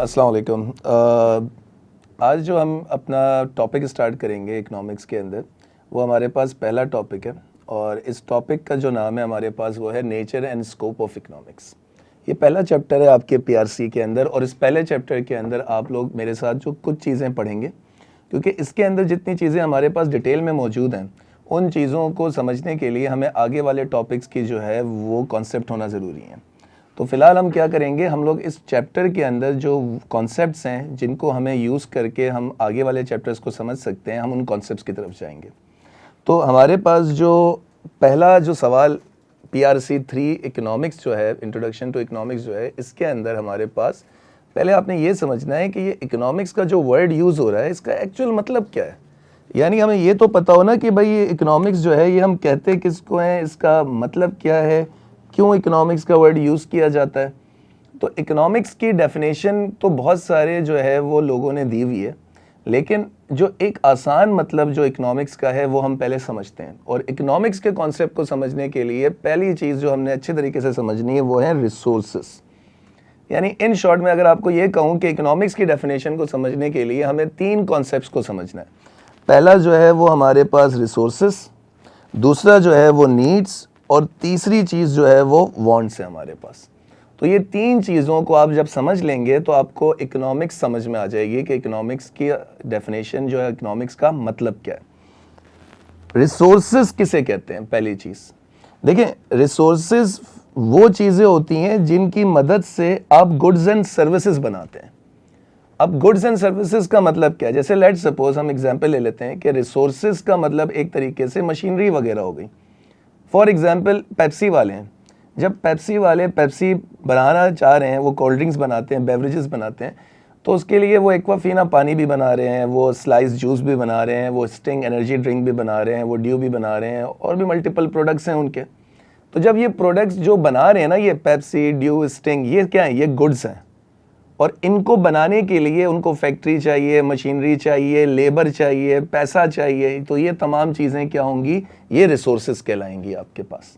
अस्सलाम वालेकुम। आज जो हम अपना टॉपिक स्टार्ट करेंगे इकोनॉमिक्स के अंदर, वो हमारे पास पहला टॉपिक है और इस टॉपिक का जो नाम है हमारे पास वो है nature and scope of economics. ये पहला चैप्टर है आपके पीआरसी के अंदर और इस पहले चैप्टर के अंदर आप लोग मेरे साथ जो कुछ चीज़ें पढ़ेंगे, क्योंकि इसके अंदर जितनी चीज़ें हमारे पास डिटेल में मौजूद हैं उन चीज़ों को समझने के लिए हमें आगे वाले टॉपिक्स की जो है वो कॉन्सेप्ट होना ज़रूरी है। तो फिलहाल हम क्या करेंगे, हम लोग इस चैप्टर के अंदर जो कॉन्सेप्ट्स हैं जिनको हमें यूज़ करके हम आगे वाले चैप्टर्स को समझ सकते हैं, हम उन कॉन्सेप्ट्स की तरफ जाएंगे। तो हमारे पास जो पहला जो सवाल पीआरसी 3 इकोनॉमिक्स जो है, इंट्रोडक्शन टू इकोनॉमिक्स जो है, इसके अंदर हमारे पास पहले आपने ये समझना है कि ये इकोनॉमिक्स का जो वर्ड यूज़ हो रहा है इसका एक्चुअल मतलब क्या है। यानी हमें ये तो पता हो ना कि भाई ये इकोनॉमिक्स जो है ये हम कहते किसको हैं, इसका मतलब क्या है, क्यों इकोनॉमिक्स का वर्ड यूज़ किया जाता है। तो इकोनॉमिक्स की डेफिनेशन तो बहुत सारे जो है वो लोगों ने दी हुई है, लेकिन जो एक आसान मतलब जो इकोनॉमिक्स का है वो हम पहले समझते हैं। और इकोनॉमिक्स के कॉन्सेप्ट को समझने के लिए पहली चीज़ जो हमने अच्छे तरीके से समझनी है वो है रिसोर्सेस। यानी इन शॉर्ट में अगर आपको ये कहूँ कि इकोनॉमिक्स की डेफिनेशन को समझने के लिए हमें 3 कॉन्सेप्ट्स को समझना है। पहला जो है वो हमारे पास रिसोर्सेस, दूसरा जो है वो नीड्स, और तीसरी चीज़ जो है वो वांट्स है हमारे पास। तो ये 3 चीज़ों को आप जब समझ लेंगे तो आपको इकोनॉमिक्स समझ में आ जाएगी कि इकोनॉमिक्स की डेफिनेशन जो है, इकोनॉमिक्स का मतलब क्या है। रिसोर्सेज किसे कहते हैं? पहली चीज़ देखिए, रिसोर्सेज वो चीज़ें होती हैं जिनकी मदद से आप गुड्स एंड सर्विसेज बनाते हैं। अब गुड्स एंड सर्विसेज का मतलब क्या है? जैसे लेट सपोज हम एग्जाम्पल ले लेते हैं कि रिसोर्सेज का मतलब एक तरीके से मशीनरी वगैरह हो गई। फॉर एग्जाम्पल पेप्सी वाले हैं, जब पेप्सी वाले पेप्सी बनाना चाह रहे हैं, वो कोल्ड ड्रिंक्स बनाते हैं, बेवरेजेस बनाते हैं, तो उसके लिए वो एक्वाफीना पानी भी बना रहे हैं, वो स्लाइस जूस भी बना रहे हैं, वो स्टिंग एनर्जी ड्रिंक भी बना रहे हैं, वो ड्यू भी बना रहे हैं, और भी मल्टीपल प्रोडक्ट्स हैं उनके। तो जब ये प्रोडक्ट्स जो बना रहे हैं ना, ये पेप्सी, ड्यू, स्टिंग, ये क्या है? ये गुड्स हैं। और इनको बनाने के लिए उनको फैक्ट्री चाहिए, मशीनरी चाहिए, लेबर चाहिए, पैसा चाहिए। तो ये तमाम चीज़ें क्या होंगी? ये रिसोर्सेज कहलाएंगी आपके पास।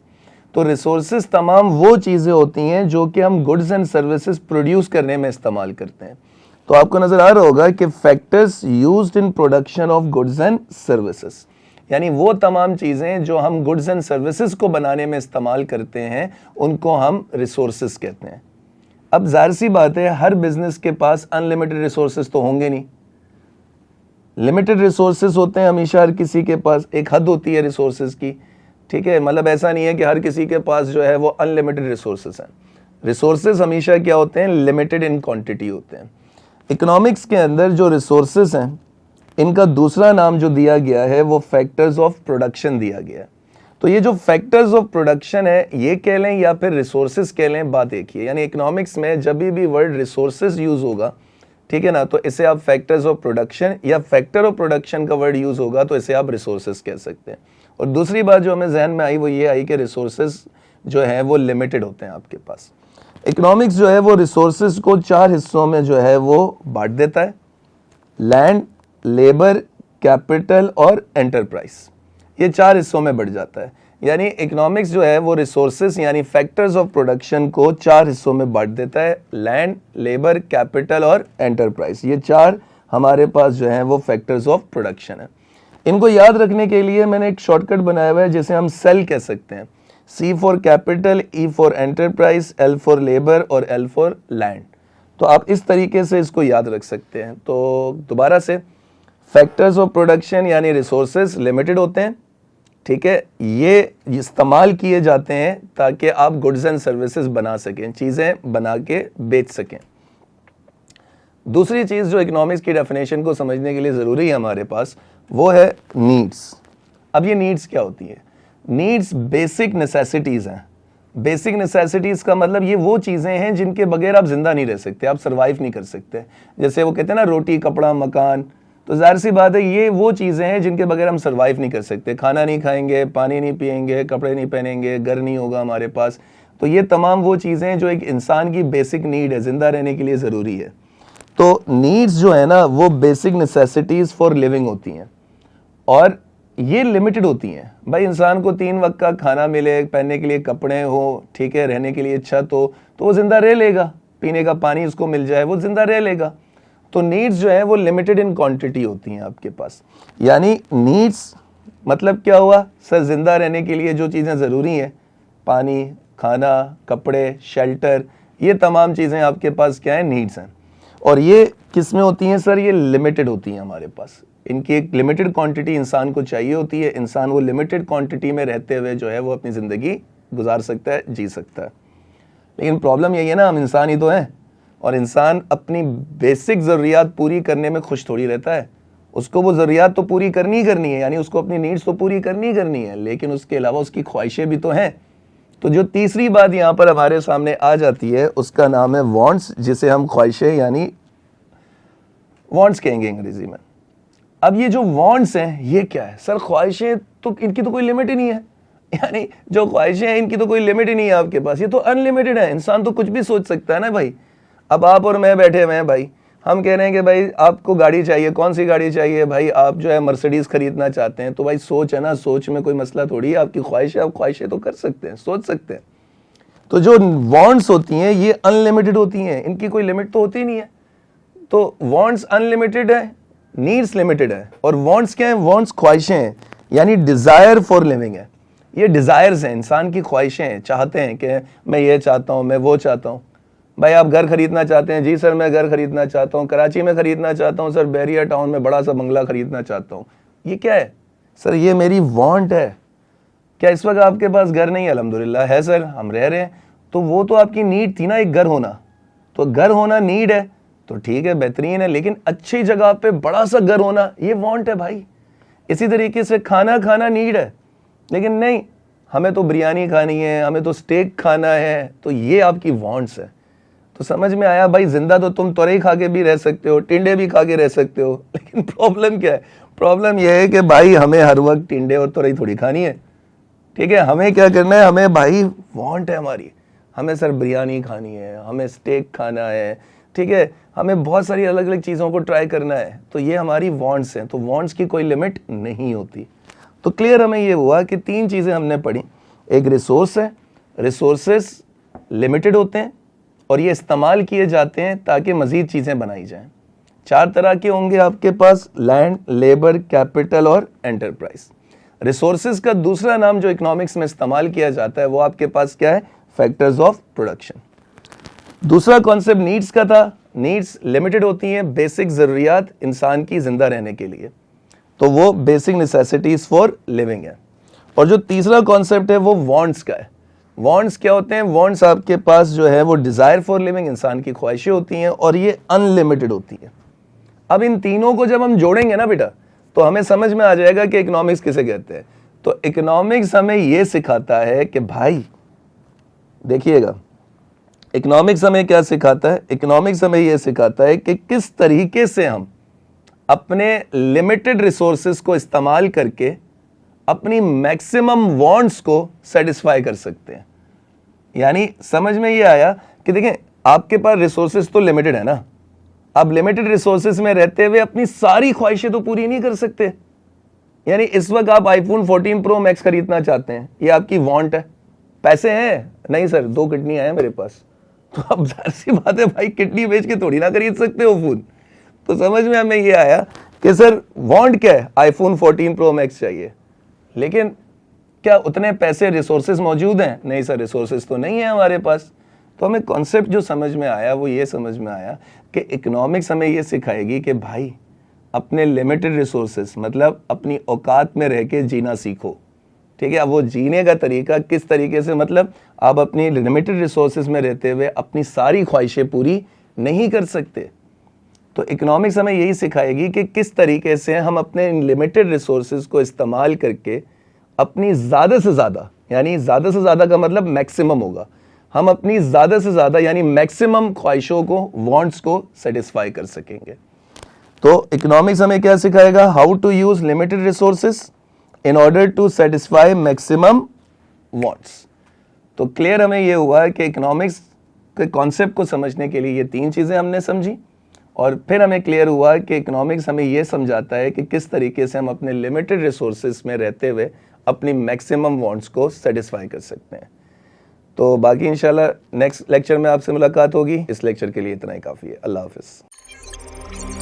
तो रिसोर्सेज तमाम वो चीज़ें होती हैं जो कि हम गुड्स एंड सर्विसेज प्रोड्यूस करने में इस्तेमाल करते हैं। तो आपको नज़र आ रहा होगा कि factors used in production of goods and services, यानी वो तमाम चीज़ें जो हम गुड्स एंड सर्विसेज को बनाने में इस्तेमाल करते हैं उनको हम रिसोर्सेज कहते हैं। अब जाहिर सी बात है, हर बिजनेस के पास अनलिमिटेड रिसोर्सेज तो होंगे नहीं। लिमिटेड रिसोर्सेज होते हैं हमेशा हर किसी के पास, एक हद होती है रिसोर्सेज की, ठीक है। मतलब ऐसा नहीं है कि हर किसी के पास जो है वो अनलिमिटेड रिसोर्सेज हैं। रिसोर्सेज हमेशा क्या होते हैं? लिमिटेड इन क्वांटिटी होते हैं। इकोनॉमिक्स के अंदर जो रिसोर्सेज हैं इनका दूसरा नाम जो दिया गया है वो फैक्टर्स ऑफ प्रोडक्शन दिया गया है। तो ये जो फैक्टर्स ऑफ प्रोडक्शन है ये कह लें या फिर रिसोर्सेज कह लें, बात एक ही है। यानी इकोनॉमिक्स में जब भी वर्ड रिसोर्सेज यूज होगा, ठीक है ना, तो इसे आप फैक्टर्स ऑफ प्रोडक्शन या फैक्टर ऑफ प्रोडक्शन का वर्ड यूज होगा तो इसे आप रिसोर्सेज कह सकते हैं। और दूसरी बात जो हमें जहन में आई वो ये आई कि रिसोर्सेज जो है वो लिमिटेड होते हैं आपके पास। इकोनॉमिक्स जो है वो रिसोर्सेज को 4 हिस्सों में जो है वो बांट देता है: लैंड, लेबर, कैपिटल और एंटरप्राइज। ये 4 हिस्सों में बढ़ जाता है। यानी इकोनॉमिक्स जो है वो रिसोर्सेज यानी फैक्टर्स ऑफ प्रोडक्शन को 4 हिस्सों में बांट देता है: लैंड, लेबर, कैपिटल और एंटरप्राइज। ये 4 हमारे पास जो है वो फैक्टर्स ऑफ प्रोडक्शन है। इनको याद रखने के लिए मैंने एक शॉर्टकट बनाया हुआ है जिसे हम सेल कह सकते हैं: C for capital, E for enterprise, L for labour और L फॉर लैंड। तो आप इस तरीके से इसको याद रख सकते हैं। तो दोबारा से, फैक्टर्स ऑफ प्रोडक्शन यानी रिसोर्सेज लिमिटेड होते हैं, ठीक है, ये इस्तेमाल किए जाते हैं ताकि आप गुड्स एंड सर्विसेज बना सकें, चीज़ें बना के बेच सकें। दूसरी चीज़ जो इकोनॉमिक्स की डेफिनेशन को समझने के लिए ज़रूरी है हमारे पास वो है नीड्स। अब ये नीड्स क्या होती है? नीड्स बेसिक नेसेसिटीज़ हैं। बेसिक नेसेसिटीज़ का मतलब ये वो चीज़ें हैं जिनके बगैर आप जिंदा नहीं रह सकते, आप सर्वाइव नहीं कर सकते। जैसे वो कहते हैं ना, रोटी, कपड़ा, मकान। तो जाहिर सी बात है ये वो चीज़ें हैं जिनके बगैर हम सर्वाइव नहीं कर सकते। खाना नहीं खाएंगे, पानी नहीं पिएंगे, कपड़े नहीं पहनेंगे, घर नहीं होगा हमारे पास। तो ये तमाम वो चीज़ें हैं जो एक इंसान की बेसिक नीड है, ज़िंदा रहने के लिए ज़रूरी है। तो नीड्स जो है ना वो बेसिक नेसेसिटीज़ फॉर लिविंग होती हैं और ये लिमिटेड होती हैं। भाई इंसान को 3 वक्त का खाना मिले, पहनने के लिए कपड़े हो, ठीक है, रहने के लिए छत हो, तो वो ज़िंदा रह लेगा। पीने का पानी उसको मिल जाए, वो जिंदा रह लेगा। तो नीड्स जो है वो लिमिटेड इन क्वांटिटी होती हैं आपके पास। यानी नीड्स मतलब क्या हुआ सर, जिंदा रहने के लिए जो चीज़ें ज़रूरी हैं, पानी, खाना, कपड़े, शेल्टर, ये तमाम चीज़ें आपके पास क्या है, नीड्स हैं। और ये किस में होती हैं सर, ये लिमिटेड होती हैं हमारे पास। इनकी एक लिमिटेड क्वांटिटी इंसान को चाहिए होती है। इंसान वो लिमिटेड क्वांटिटी में रहते हुए जो है वो अपनी ज़िंदगी गुजार सकता है, जी सकता है। लेकिन प्रॉब्लम यही है ना, हम इंसान ही तो हैं, और इंसान अपनी बेसिक ज़रूरियात पूरी करने में खुश थोड़ी रहता है। उसको वो ज़रूरियात तो पूरी करनी ही करनी है, यानी उसको अपनी नीड्स तो पूरी करनी ही करनी है, लेकिन उसके अलावा उसकी ख्वाहिशें भी तो हैं। तो जो तीसरी बात यहाँ पर हमारे सामने आ जाती है उसका नाम है वांट्स, जिसे हम ख्वाहिशें यानी वांट्स कहेंगे अंग्रेजी में। अब ये जो वांट्स हैं ये क्या है सर, ख्वाहिशें तो इनकी तो कोई लिमिट ही नहीं है। यानी जो ख्वाहिशें हैं इनकी तो कोई लिमिट ही नहीं है आपके पास, ये तो अनलिमिटेड है। इंसान तो कुछ भी सोच सकता है ना भाई। अब आप और मैं बैठे हुए हैं भाई, हम कह रहे हैं कि भाई आपको गाड़ी चाहिए, कौन सी गाड़ी चाहिए भाई, आप जो है मर्सिडीज खरीदना चाहते हैं, तो भाई सोच है ना, सोच में कोई मसला थोड़ी है। आपकी ख्वाहिश है, आप ख्वाहिशें तो कर सकते हैं, सोच सकते हैं। तो जो वांट्स होती हैं ये अनलिमिटेड होती हैं, इनकी कोई लिमिट तो होती नहीं है। तो वांट्स अनलिमिटेड है, नीड्स लिमिटेड है। और वांट्स क्या है, वांट्स ख्वाहिशें हैं, यानी डिजायर फॉर लिविंग है। ये डिजायर्स हैं, इंसान की ख्वाहिशें हैं, चाहते हैं कि मैं ये चाहता हूँ, मैं वो चाहता हूँ। भाई आप घर खरीदना चाहते हैं, जी सर मैं घर खरीदना चाहता हूँ, कराची में खरीदना चाहता हूँ सर, बैरिया टाउन में बड़ा सा बंगला खरीदना चाहता हूँ। ये क्या है सर, ये मेरी वांट है। क्या इस वक्त आपके पास घर नहीं है? अल्हम्दुलिल्लाह है सर, हम रह रहे हैं। तो वो तो आपकी नीड थी ना, एक घर होना। तो घर होना नीड है तो ठीक है, बेहतरीन है, लेकिन अच्छी जगह पे बड़ा सा घर होना ये वांट है भाई। इसी तरीके से खाना खाना नीड है, लेकिन नहीं हमें तो बिरयानी खानी है, हमें तो स्टेक खाना है, तो ये आपकी वांट्स है। तो समझ में आया भाई, जिंदा तो तुम तोरई खा के भी रह सकते हो, टिंडे भी खा के रह सकते हो, लेकिन प्रॉब्लम क्या है? प्रॉब्लम यह है कि भाई हमें हर वक्त टिंडे और तोरई थोड़ी खानी है। ठीक है, हमें क्या करना है, हमें भाई वांट है हमारी, हमें सर बिरयानी खानी है, हमें स्टेक खाना है, ठीक है, हमें बहुत सारी अलग अलग चीज़ों को ट्राई करना है। तो ये हमारी वांट्स हैं। तो वांट्स की कोई लिमिट नहीं होती। तो क्लियर हमें ये हुआ कि तीन चीज़ें हमने पढ़ी। एक रिसोर्स है, रिसोर्सेस लिमिटेड होते हैं और ये इस्तेमाल किए जाते हैं ताकि मज़ीद चीज़ें बनाई जाएं। चार तरह के होंगे आपके पास, लैंड, लेबर, कैपिटल और एंटरप्राइज। रिसोर्सेज का दूसरा नाम जो इकोनॉमिक्स में इस्तेमाल किया जाता है वो आपके पास क्या है, फैक्टर्स ऑफ प्रोडक्शन। दूसरा कॉन्सेप्ट नीड्स का था। नीड्स लिमिटेड होती हैं, बेसिक ज़रूरियात इंसान की ज़िंदा रहने के लिए, तो वो बेसिक नेसेसिटीज़ फॉर लिविंग है। और जो तीसरा कॉन्सेप्ट है वो वांट्स का है। वांट्स क्या होते हैं? वांट्स आपके पास जो है वो डिज़ायर फॉर लिविंग, इंसान की ख्वाहिशें होती हैं और ये अनलिमिटेड होती हैं। अब इन तीनों को जब हम जोड़ेंगे ना बेटा, तो हमें समझ में आ जाएगा कि इकोनॉमिक्स किसे कहते हैं। तो इकोनॉमिक्स हमें ये सिखाता है कि भाई देखिएगा, इकोनॉमिक्स हमें क्या सिखाता है? इकोनॉमिक्स हमें ये सिखाता है कि किस तरीके से हम अपने लिमिटेड रिसोर्सेज को इस्तेमाल करके अपनी मैक्सिमम वांट्स को सेटिस्फाई कर सकते हैं। यानी समझ में ये आया कि देखें, आपके पास रिसोर्सेज तो लिमिटेड है ना, अब लिमिटेड रिसोर्सेज में रहते हुए अपनी सारी ख्वाहिशें तो पूरी नहीं कर सकते। यानी इस वक्त आप आईफोन 14 प्रो मैक्स खरीदना चाहते हैं, ये आपकी वांट है। पैसे हैं? नहीं सर, 2 किडनियां हैं मेरे पास। तो अब जाहिर सी बात है भाई, किडनी बेच के थोड़ी ना खरीद सकते हो फोन। तो समझ में हमें ये आया कि सर वांट क्या है, आईफोन 14 प्रो मैक्स चाहिए, लेकिन क्या उतने पैसे रिसोर्सेज मौजूद हैं? नहीं सर, रिसोर्सेज तो नहीं है हमारे पास। तो हमें कॉन्सेप्ट जो समझ में आया वो ये समझ में आया कि इकोनॉमिक्स हमें ये सिखाएगी कि भाई अपने लिमिटेड रिसोर्सेज मतलब अपनी औकात में रह के जीना सीखो। ठीक है, अब वो जीने का तरीका किस तरीके से, मतलब आप अपनी लिमिटेड रिसोर्सेज में रहते हुए अपनी सारी ख्वाहिशें पूरी नहीं कर सकते। तो इकोनॉमिक्स हमें यही सिखाएगी कि किस तरीके से हम अपने इन लिमिटेड रिसोर्सेज को इस्तेमाल करके अपनी ज़्यादा से ज़्यादा, यानी ज़्यादा से ज़्यादा का मतलब मैक्सिमम होगा, हम अपनी ज़्यादा से ज़्यादा यानी मैक्सिमम ख्वाहिशों को, वांट्स को सेटिस्फाई कर सकेंगे। तो इकोनॉमिक्स हमें क्या सिखाएगा? How to use limited resources in order to satisfy maximum wants. तो क्लियर हमें ये हुआ है कि इकोनॉमिक्स के कॉन्सेप्ट को समझने के लिए ये तीन चीज़ें हमने समझी, और फिर हमें क्लियर हुआ कि इकोनॉमिक्स हमें ये समझाता है कि किस तरीके से हम अपने लिमिटेड रिसोर्सेज में रहते हुए अपनी मैक्सिमम वांट्स को सेटिस्फाई कर सकते हैं। तो बाकी इंशाल्लाह नेक्स्ट लेक्चर में आपसे मुलाकात होगी। इस लेक्चर के लिए इतना ही काफ़ी है। अल्लाह हाफिज़।